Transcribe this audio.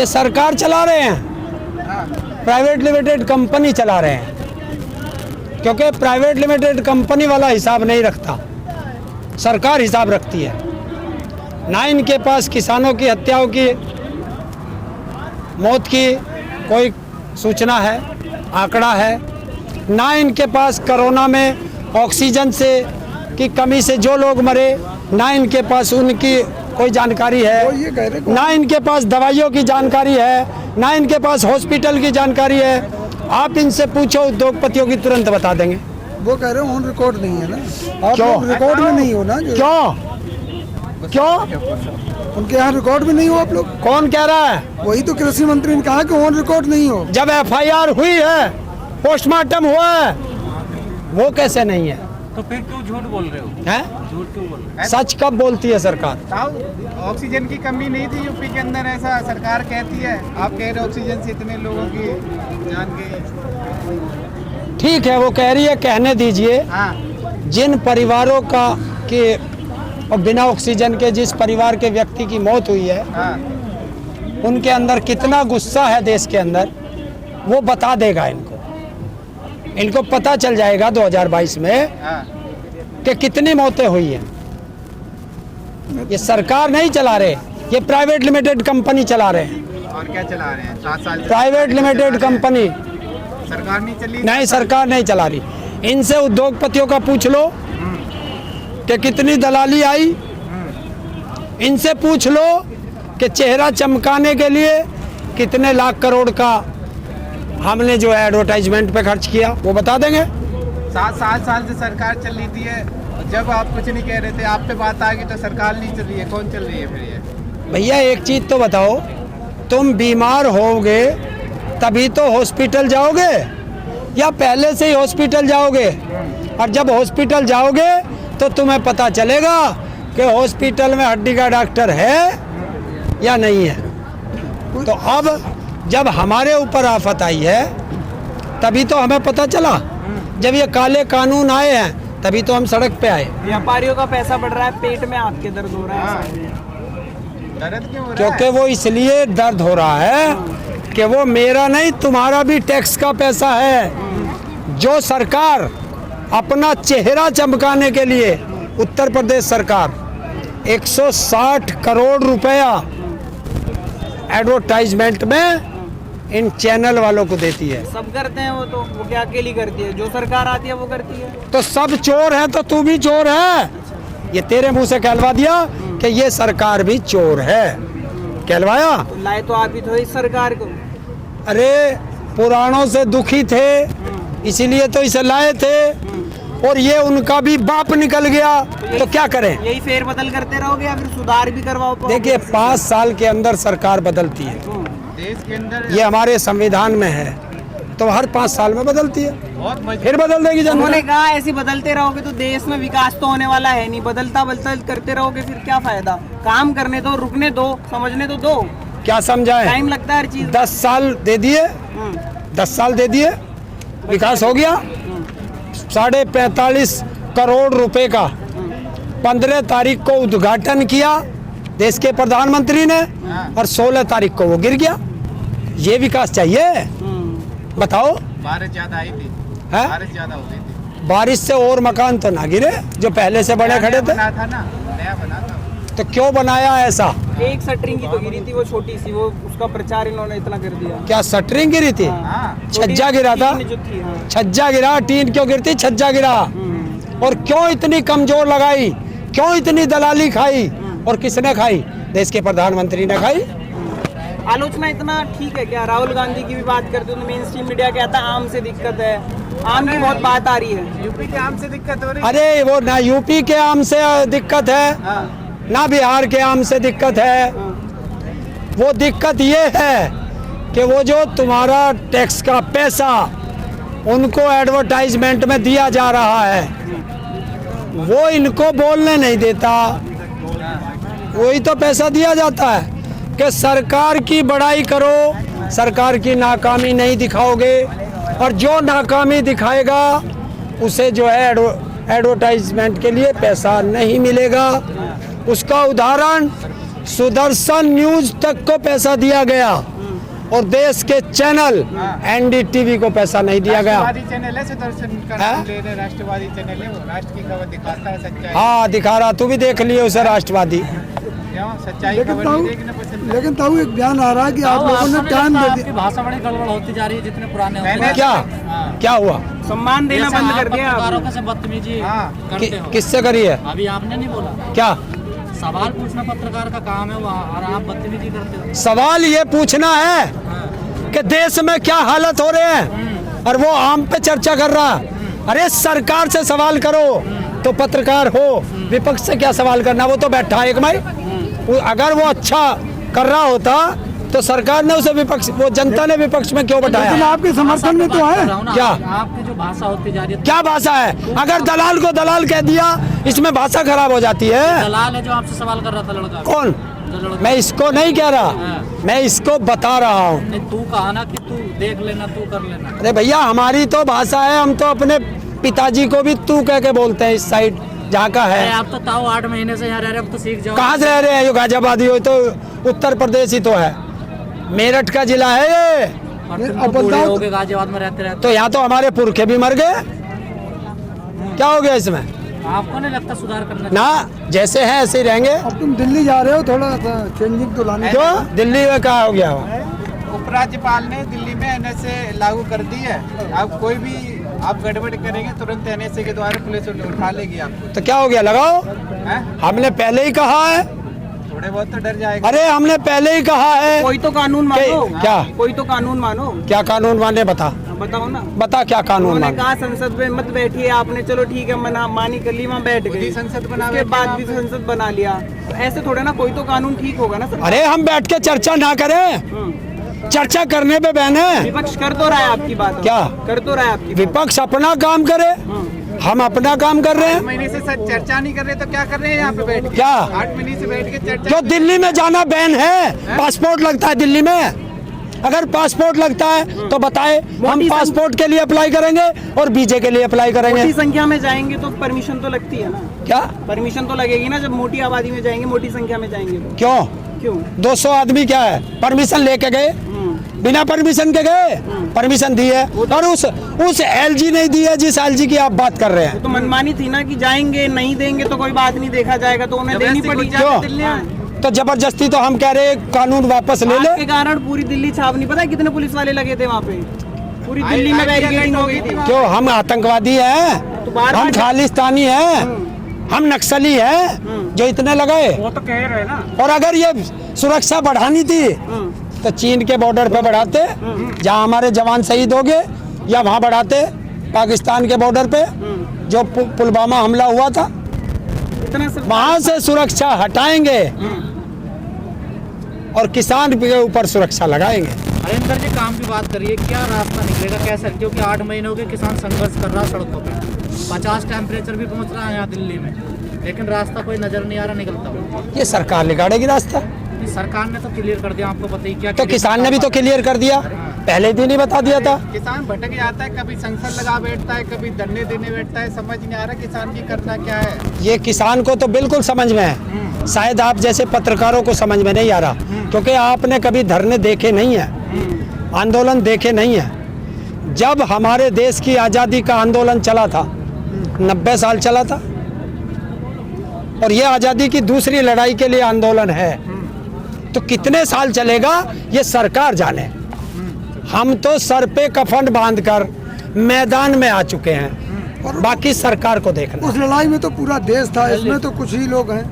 ये सरकार चला रहे हैं, प्राइवेट लिमिटेड कंपनी चला रहे हैं, क्योंकि प्राइवेट लिमिटेड कंपनी वाला हिसाब नहीं रखता, सरकार हिसाब रखती है। ना इनके पास किसानों की हत्याओं की, मौत की कोई सूचना है, आंकड़ा है, ना इनके पास कोरोना में ऑक्सीजन से की कमी से जो लोग मरे, ना इनके पास उनकी कोई जानकारी है, ना इनके पास दवाइयों की जानकारी है, ना इनके पास हॉस्पिटल की जानकारी है। आप इनसे पूछो, उद्योगपतियों की तुरंत बता देंगे। वो कह रहे हैं ऑन रिकॉर्ड नहीं है ना, आप क्यों? लोग रिकॉर्ड में नहीं हो ना। क्यों उनके यहाँ रिकॉर्ड में नहीं हो आप लोग। कौन कह रहा है? वही तो कृषि मंत्री ने कहा कि ऑन रिकॉर्ड नहीं हो। जब FIR हुई है, पोस्टमार्टम हुआ है, वो कैसे नहीं है? तो फिर क्यों झूठ बोल रहे हो? हैं? झूठ क्यों बोल रहे सच कब बोलती है सरकार? साहब ऑक्सीजन की कमी नहीं थी यूपी के अंदर, ऐसा सरकार कहती है। आप कह रहे ऑक्सीजन से इतने लोगों की जान गई। ठीक है, वो कह रही है, कहने दीजिए। हाँ, जिन परिवारों का के और बिना ऑक्सीजन के जिस परिवार के व्यक्ति की मौत हुई है, हाँ, उनके अंदर कितना गुस्सा है देश के अंदर, वो बता देगा इनको पता चल जाएगा 2022 में हाँ। कि कितनी मौतें हुई हैं। ये सरकार नहीं चला रहे, ये प्राइवेट लिमिटेड कंपनी चला रहे हैं। और क्या चला रहे हैं? 7 साल से प्राइवेट लिमिटेड कंपनी सरकार नहीं चली। नहीं, सरकार नहीं चला रही। इनसे उद्योगपतियों का पूछ लो कि कितनी दलाली आई। इनसे पूछ लो कि चेहरा चमकाने के लिए कितने लाख करोड़ का हमने जो है एडवर्टाइजमेंट पे खर्च किया, वो बता देंगे। 7 साल से सरकार चल रही थी है। जब आप कुछ नहीं कह रहे थे, आप पे बात आ गई तो सरकार नहीं चल रही है। कौन चल रही है फिर ये? भैया एक चीज तो बताओ, तुम बीमार होगे तभी तो हॉस्पिटल जाओगे, या पहले से ही हॉस्पिटल जाओगे? और जब हॉस्पिटल जाओगे तो तुम्हें पता चलेगा कि हॉस्पिटल में हड्डी का डॉक्टर है या नहीं है। तो अब जब हमारे ऊपर आफत आई है तभी तो हमें पता चला, जब ये काले कानून आए हैं तभी तो हम सड़क पे आए। व्यापारियों का पैसा बढ़ रहा है, पेट में आपके दर्द हो रहा है। दर्द क्यों हो रहा है? क्योंकि वो इसलिए दर्द हो रहा है कि वो मेरा नहीं, तुम्हारा भी टैक्स का पैसा है, जो सरकार अपना चेहरा चमकाने के लिए, उत्तर प्रदेश सरकार 160 करोड़ रुपया एडवर्टाइजमेंट में इन चैनल वालों को देती है। सब करते हैं वो क्या अकेली करती है? जो सरकार आती है वो करती है। तो सब चोर है तो तू भी चोर है। ये तेरे मुंह से कहलवा दिया कि ये सरकार भी चोर है, कहलवाया। तो लाए तो आप ही तो इस सरकार को। अरे पुराणों से दुखी थे, इसीलिए तो इसे लाए थे, और ये उनका भी बाप निकल गया, तो क्या करें? यही फेर बदल करते रहोगे या फिर सुधार भी करवाओ? देखिए 5 साल के अंदर सरकार बदलती है, देश के अंदर ये हमारे संविधान में है, तो हर 5 साल में बदलती है, फिर बदल देगी जनता। उन्होंने कहा ऐसे बदलते रहोगे तो देश में विकास तो होने वाला है नहीं, बदलता करते रहोगे फिर क्या फायदा? काम करने दो, रुकने दो, समझने तो दो। क्या समझाएं? टाइम लगता है हर चीज। 10 साल दे दिए, 10 साल दे दिए, विकास हो गया। 45.5 करोड़ रुपए का 15 तारीख को उद्घाटन किया देश के प्रधानमंत्री ने, और 16 तारीख को वो गिर गया। ये विकास चाहिए? बताओ। बारिश ज्यादा आई थी, है? बारिश ज्यादा हो गई थी। बारिश से और मकान तो ना गिरे जो पहले से बने खड़े थे। बना था ना, नया बना था। तो क्यों बनाया ऐसा? एक शटरिंग की तो गिरी थी, वो छोटी सी, वो उसका प्रचार इन्होंने इतना कर दिया। क्या शटरिंग गिरी थी? हाँ, छज्जा गिरा था? टीन जो थी, हाँ। छज्जा गिरा, टीन क्यों गिरती? छज्जा गिरा। और क्यों इतनी कमजोर लगाई, क्यों इतनी दलाली खाई, और किसने खाई? देश के प्रधानमंत्री ने खाई। आलोचना इतना ठीक है क्या? राहुल गांधी की भी बात करते हो तो मेन स्ट्रीम मीडिया कहता है आम से दिक्कत है, आम की बहुत बात आ रही है। यूपी के आम से दिक्कत हो रही है। अरे वो ना यूपी के आम से दिक्कत है, ना बिहार के आम से दिक्कत है। वो दिक्कत ये है कि वो जो तुम्हारा टैक्स का पैसा उनको एडवर्टाइजमेंट में दिया जा रहा है, वो इनको बोलने नहीं देता। वही तो पैसा दिया जाता है कि सरकार की बड़ाई करो, सरकार की नाकामी नहीं दिखाओगे, और जो नाकामी दिखाएगा उसे जो है एडवर्टाइजमेंट के लिए पैसा नहीं मिलेगा। उसका उदाहरण सुदर्शन न्यूज तक को पैसा दिया गया, और देश के चैनल एनडीटीवी को पैसा नहीं दिया गया। राष्ट्रवादी चैनल है, सुदर्शन का हाँ? नाम ले रहे, राष्ट्रवादी चैनल है, वो राष्ट्र की खबर दिखाता है, सच्चाई। हाँ दिखा रहा, तू भी देख लिए उसे राष्ट्रवादी। क्यों सच्चाई लेकिन खबर ताऊ नहीं देखना पसंद है? लेकिन ताऊ एक बयान आ रहा है कि आप लोगों ने टाइम दे आपकी दिया। भाषा बड़ी गड़बड़ होती जा रही है जितने पुराने होते मैंने- हैं। क्या क्या हुआ? सम्मान देना जैसे बंद आप कर दिया पत्रकारों आपने। से बदतमीजी हाँ। करते हो। किससे करी है? अभी आपने नहीं बोला, क्या सवाल पूछना पत्रकार का काम है वो, और आप बदतमीजी करते हो। सवाल ये पूछना है हाँ। कि देश में क्या हालत हो रहे हैं, और वो आम पे चर्चा कर रहा। अरे सरकार से सवाल करो, तो पत्रकार हो, विपक्ष से क्या सवाल करना? वो तो बैठा है एक भाई, अगर वो अच्छा कर रहा होता तो सरकार ने उसे विपक्ष, वो जनता ने विपक्ष में क्यों लेकिन बैठाया? आपके समर्थन में तो है। क्या? आपकी जो भाषा होती जा रही है, क्या भाषा है? अगर दलाल को दलाल कह दिया, इसमें भाषा खराब हो जाती है। दलाल है जो आपसे सवाल कर रहा था लड़का। कौन? जो लड़का- मैं इसको नहीं कह रहा, मैं इसको बता रहा हूँ। नहीं, तू कहा ना कि तू देख लेना, तू कर लेना। अरे भैया, हमारी तो भाषा है, हम तो अपने पिताजी को भी तू कह के बोलते हैं। इस साइड जहाँ का अरे है, आप तो ताऊ 8 महीने से यहाँ रह रहे, अब तो सीख जाओ। कहाँ से रह रहे हैं? जो गाजियाबादी हो तो उत्तर प्रदेश ही तो है, मेरठ का जिला है ये। और तुम अब तो बूढ़े बताओ हो तो- गए गाजियाबाद में रहते रहते। तो यहाँ तो हमारे पुरखे भी मर गए, क्या हो गया इसमें? आपको नहीं लगता सुधार करना ना, जैसे हैं ऐसे ही रहेंगे। अब तुम दिल्ली जा रहे हो, थोड़ा सा चेंजिंग तो लाने। क्यों? दिल्ली में क्या हो गया? उपराज्यपाल ने दिल्ली में एनएसए लागू कर दी है। अब कोई भी आप गड़बड़ करेंगे तुरंत एनएसए के द्वारा पुलिस उठा लेगी आपको। तो क्या हो गया? लगाओ, हैं? हमने पहले ही कहा है। थोड़े बहुत तो डर जाएगा। अरे हमने पहले ही कहा है। कोई तो कानून मानो। क्या? कोई तो कानून मानो। क्या कानून माने? बता बताओ ना। बता क्या कानून उन्होंने माने? कहा संसद में मत बैठिए आपने, चलो ठीक है मना मानी कर ली, वहाँ बैठ खुद गए। ही संसद बना उसके बैठे बाद वहाँ भी पे। संसद बना लिया, तो ऐसे थोड़े ना कोई तो कानून ठीक होगा ना सर। अरे हम बैठ के चर्चा ना करें, चर्चा करने पे बहने। विपक्ष कर तो रहा है आपकी बात। क्या? कर तो रहा है आपकी बात। विपक्ष अपना काम करे, हम अपना काम कर रहे 8 हैं। महीने से सर चर्चा नहीं कर रहे तो क्या कर रहे हैं यहाँ पे बैठ के? क्या? 8 महीने से बैठ के चर्चा। जो दिल्ली में जाना बैन है, पासपोर्ट लगता है दिल्ली में। अगर पासपोर्ट लगता है तो बताए, हम पासपोर्ट के लिए अप्लाई करेंगे और वीजे के लिए अप्लाई करेंगे। मोटी संख्या में जाएंगे तो परमिशन तो लगती है ना। क्या? परमिशन तो लगेगी ना, जब मोटी आबादी में जाएंगे, मोटी संख्या में जाएंगे तो। क्यों? क्यों? 200 आदमी क्या है, परमिशन लेके गए? बिना परमिशन के गए? परमिशन दी है, और उस एलजी नहीं दी है जिस एलजी की आप बात कर रहे हैं। तो मनमानी थी ना कि जाएंगे, नहीं देंगे तो कोई बात नहीं, देखा जाएगा, तो उन्हें देनी पड़ी। क्यों? दिल्ली में तो जबरदस्ती तो हम कह रहे हैं कानून वापस ले के ले। कारण पूरी दिल्ली छाप नहीं, पता है कितने पुलिस वाले लगे थे वहाँ पे? पूरी दिल्ली में बैरिकेडिंग हो गई थी। क्यों? हम आतंकवादी हैं, तो बार-बार हम खालिस्तानी हैं, हम नक्सली हैं जो इतने लगे? वो तो कह रहे ना। और अगर ये सुरक्षा बढ़ानी थी तो चीन के बॉर्डर पे बढ़ाते, जहाँ हमारे जवान शहीद हो गए, या वहाँ बढ़ाते पाकिस्तान के बॉर्डर पे जो पुलवामा हमला हुआ था, इतना सब वहाँ से सुरक्षा हटाएंगे और किसान के ऊपर सुरक्षा लगाएंगे। हरिंदर जी, काम की बात करिए, क्या रास्ता निकलेगा कैसे? क्योंकि 8 महीने हो गए किसान संघर्ष कर रहा है सड़कों पे, 50 टेम्परेचर भी पहुंच रहा है यहाँ दिल्ली में, लेकिन रास्ता कोई नजर नहीं आ रहा निकलता हुआ। ये सरकार निकालेगी रास्ता, सरकार ने तो क्लियर कर दिया, आपको पता ही क्या। तो किसान ने भी तो क्लियर कर दिया, पहले दिन ही बता दिया था। किसान भटक जाता है, कभी संसद लगा बैठता है, कभी धरने देने बैठता है, समझ नहीं आ रहा किसान की करना क्या है। ये किसान को तो बिल्कुल समझ में है, शायद आप जैसे पत्रकारों को समझ में नहीं आ रहा, क्योंकि आपने कभी धरने देखे नहीं है, आंदोलन देखे नहीं है। जब हमारे देश की आज़ादी का आंदोलन चला था, 90 साल चला था, और ये आज़ादी की दूसरी लड़ाई के लिए आंदोलन है, तो कितने साल चलेगा ये सरकार जाने। हम तो सर पे कफन बांधकर मैदान में आ चुके हैं, बाकी सरकार को देखना। उस लड़ाई में तो पूरा देश था, इसमें तो कुछ ही लोग हैं।